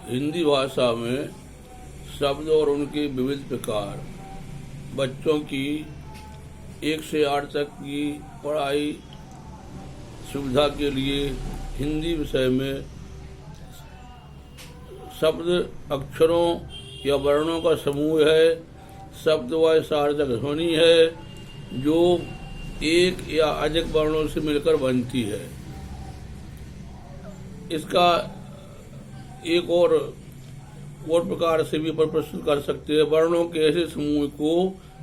हिंदी भाषा में शब्द और उनके विविध प्रकार। बच्चों की 1 से 8 तक की पढ़ाई सुविधा के लिए हिंदी विषय में शब्द अक्षरों या वर्णों का समूह है। शब्द व सार्थक ध्वनि है जो एक या अधिक वर्णों से मिलकर बनती है। इसका एक और प्रकार से भी प्रस्तुत कर सकते हैं। वर्णों के ऐसे समूह को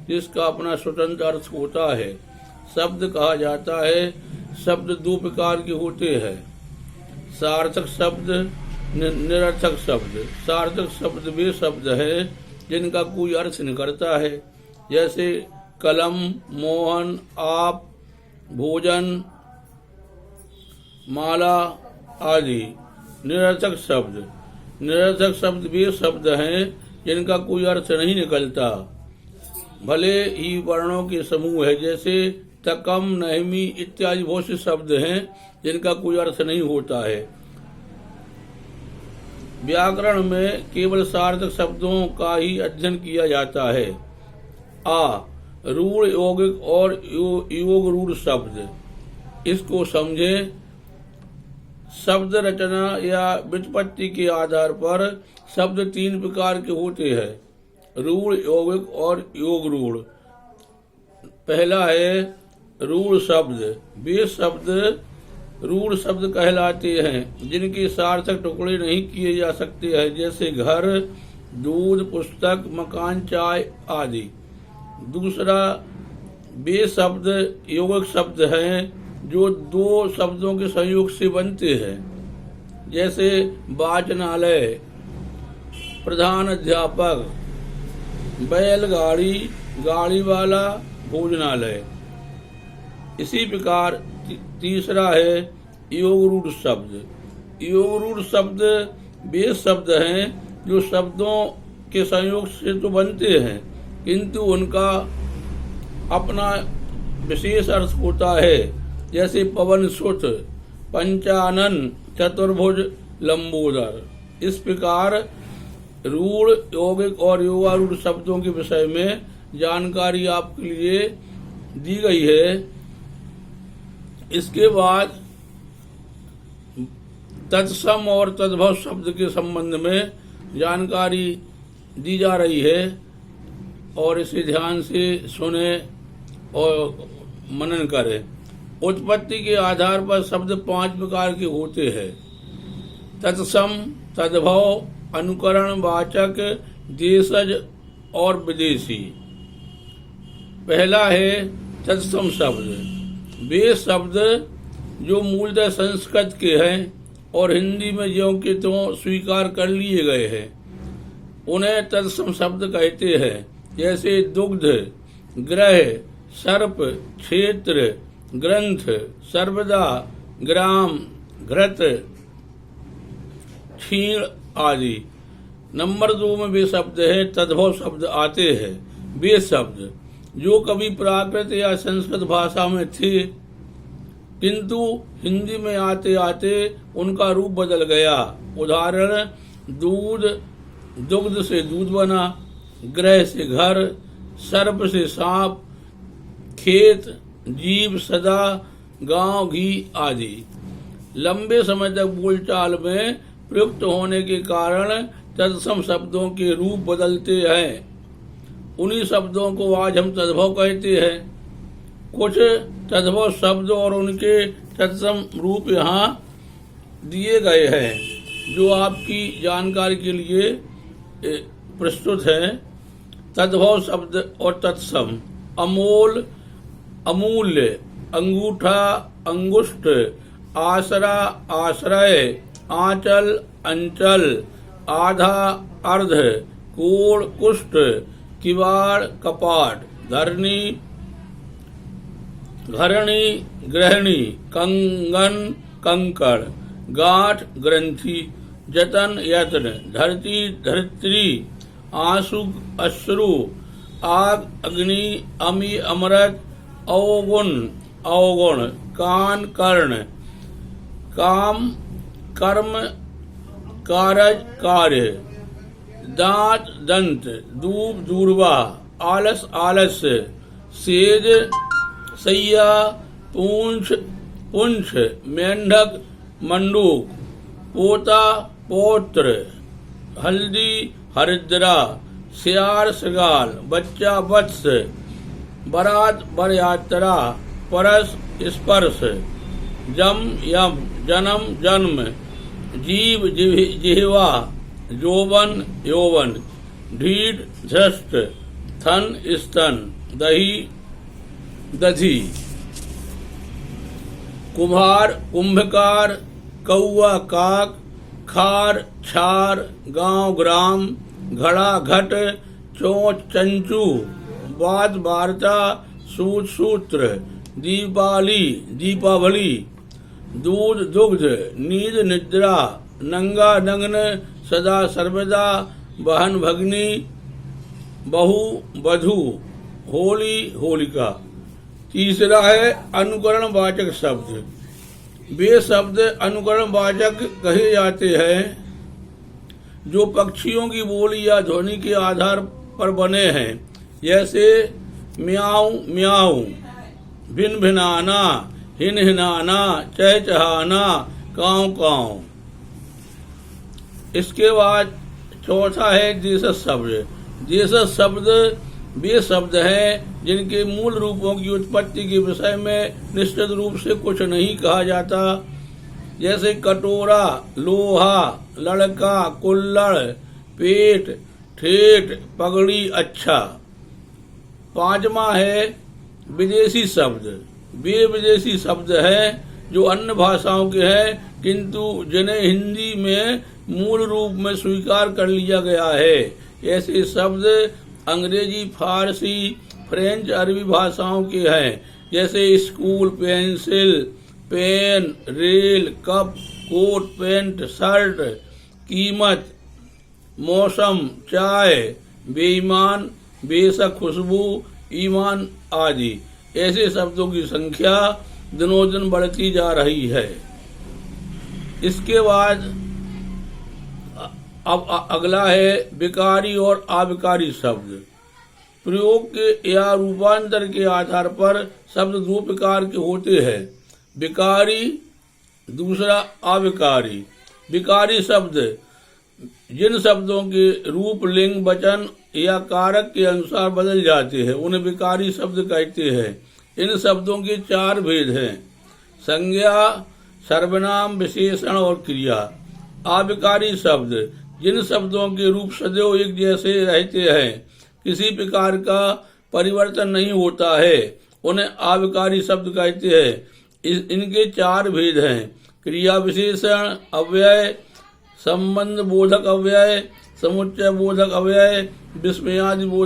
जिसका अपना स्वतंत्र अर्थ होता है शब्द कहा जाता है। शब्द 2 प्रकार के होते हैं, सार्थक शब्द, निरर्थक शब्द। सार्थक शब्द वे शब्द हैं जिनका कोई अर्थ नहीं करता है, जैसे कलम, मोहन, आप, भोजन, माला आदि। निरर्थक शब्द वे शब्द हैं जिनका कोई अर्थ नहीं निकलता, भले ही वर्णों के समूह है, जैसे तकम, नहमी इत्यादि बहुत से शब्द हैं जिनका कोई अर्थ नहीं होता है। व्याकरण में केवल सार्थक शब्दों का ही अध्ययन किया जाता है। रूढ़, यौगिक और योग रूढ़ शब्द। इसको समझें। शब्द रचना या व्युत्पत्ति के आधार पर शब्द 3 प्रकार के होते हैं, रूढ़, यौगिक और योग रूढ़। पहला है रूढ़ शब्द। वे शब्द रूढ़ शब्द कहलाते हैं जिनके सार्थक टुकड़े नहीं किए जा सकते हैं, जैसे घर, दूध, पुस्तक, मकान, चाय आदि। दूसरा, वे शब्द यौगिक शब्द हैं जो 2 शब्दों के संयोग से बनते हैं, जैसे वाचनालय, प्रधान अध्यापक, बैलगाड़ी, गाड़ी वाला, भोजनालय। इसी प्रकार तीसरा है योग रूढ़ शब्द। योग रूढ़ शब्द वे शब्द हैं जो शब्दों के संयोग से तो बनते हैं किंतु उनका अपना विशेष अर्थ होता है, जैसे पवन सुत, पंचानन, चतुर्भुज, लंबोदर। इस प्रकार रूढ़, यौगिक और योगारूढ़ शब्दों के विषय में जानकारी आपके लिए दी गई है। इसके बाद तत्सम और तद्भव शब्द के संबंध में जानकारी दी जा रही है और इसे ध्यान से सुने और मनन करें। उत्पत्ति के आधार पर शब्द 5 प्रकार के होते हैं, तत्सम, तद्भव, अनुकरण, वाचक, देशज और विदेशी। पहला है तत्सम शब्द। वे शब्द जो मूलतः संस्कृत के हैं और हिंदी में ज्यों के त्यों स्वीकार कर लिए गए हैं उन्हें तत्सम शब्द कहते हैं, जैसे दुग्ध, ग्रह, सर्प, क्षेत्र, ग्रंथ, सर्वदा, ग्राम, घृत, क्षीण आदि। नंबर 2 में वे शब्द है तद्भव शब्द आते हैं। वे शब्द जो कभी प्राकृत या संस्कृत भाषा में थे किंतु हिंदी में आते आते उनका रूप बदल गया। उदाहरण, दूध, दुग्ध से दूध बना, ग्रह से घर, सर्प से सांप, खेत, जीव, सदा, गांव, घी आदि। लंबे समय तक बोलचाल में प्रयुक्त होने के कारण तत्सम शब्दों के रूप बदलते हैं। उन्हीं शब्दों को आज हम तद्भव कहते हैं। कुछ तद्भव शब्द और उनके तत्सम रूप यहाँ दिए गए हैं जो आपकी जानकारी के लिए प्रस्तुत है। तद्भव शब्द और तत्सम: अमोल, अमूल्य, अंगूठा, अंगुष्ठ, आसरा, आश्रय, आंचल, अंचल, आधा, अर्ध, कोण, कुष्ठ, किवाड़, कपाट, धरणी, घरणी, गृहिणी, कंगन, कंकड़, गांठ, ग्रंथि, जतन, यत्न, धरती, धरित्री, आंसू, अश्रु, आग, अग्नि, अमी, अमृत, अवगुण, अवगुण, कान, कर्ण, काम, कर्म, कारज कार्य, दांत दंत, दूब दूरबा, आलस आलस्य, सेज सैया, पूंछ पुंछ, मेंढक मंडूक, पोता पौत्र, हल्दी हरिद्रा, सियार सगाल, बच्चा वत्स, बरात बरयात्रा, परस स्पर्श, जम यम, जन्म जन्म, जीव जिह्वा, जोवन यौवन, ढीठ धृष्ट, थन स्तन, दही दधी, कुम्हार कुंभकार, कौआ काक, खार छार, गांव ग्राम, घड़ा घट, चोंच चंचू, वाद वार्ता, सूत सूत्र, दीपावली दीपावली, दूध दुग्ध, नींद निद्रा, नंगा नग्न, सदा सर्वदा, बहन भगनी, बहु बधू, होली होलिका। तीसरा है अनुकरण वाचक शब्द। वे शब्द अनुकरण वाचक कहे जाते हैं जो पक्षियों की बोली या ध्वनि के आधार पर बने हैं, जैसे म्याऊ म्याऊ, भिन भिनाना, हिन हिनाना, चहचहाना, काँव काँव। इसके बाद चौथा है देशज शब्द। देशज शब्द वे शब्द हैं जिनके मूल रूपों की उत्पत्ति के विषय में निश्चित रूप से कुछ नहीं कहा जाता, जैसे कटोरा, लोहा, लड़का, कुल्हड़, पेट, ठेठ, पगड़ी, अच्छा। पांचवा है विदेशी शब्द। वे विदेशी शब्द हैं जो अन्य भाषाओं के हैं किंतु जिन्हें हिंदी में मूल रूप में स्वीकार कर लिया गया है। ऐसे शब्द अंग्रेजी, फारसी, फ्रेंच, अरबी भाषाओं के हैं, जैसे school, pencil, pen, rail, cup, coat, pant, shirt, कीमत, मौसम, चाय, बेईमान, बेशक, खुशबू, ईमान आदि। ऐसे शब्दों की संख्या दिनों दिन बढ़ती जा रही है। इसके बाद अब अगला है विकारी और अविकारी शब्द। प्रयोग के या रूपांतर के आधार पर शब्द दो प्रकार के होते हैं, विकारी, दूसरा अविकारी। विकारी शब्द जिन शब्दों के रूप, लिंग, वचन या कारक के अनुसार बदल जाते हैं उन्हें विकारी शब्द कहते हैं। इन शब्दों के चार भेद हैं, संज्ञा, सर्वनाम, विशेषण और क्रिया। अविकारी शब्द जिन शब्दों के रूप सदैव एक जैसे रहते हैं, किसी प्रकार का परिवर्तन नहीं होता है, उन्हें अविकारी शब्द कहते हैं। इनके चार भेद हैं, क्रिया विशेषण अव्यय, संबंध बोधक अव्यय, समुच्चय बोधक अव्यय, विस्मयादि बोधक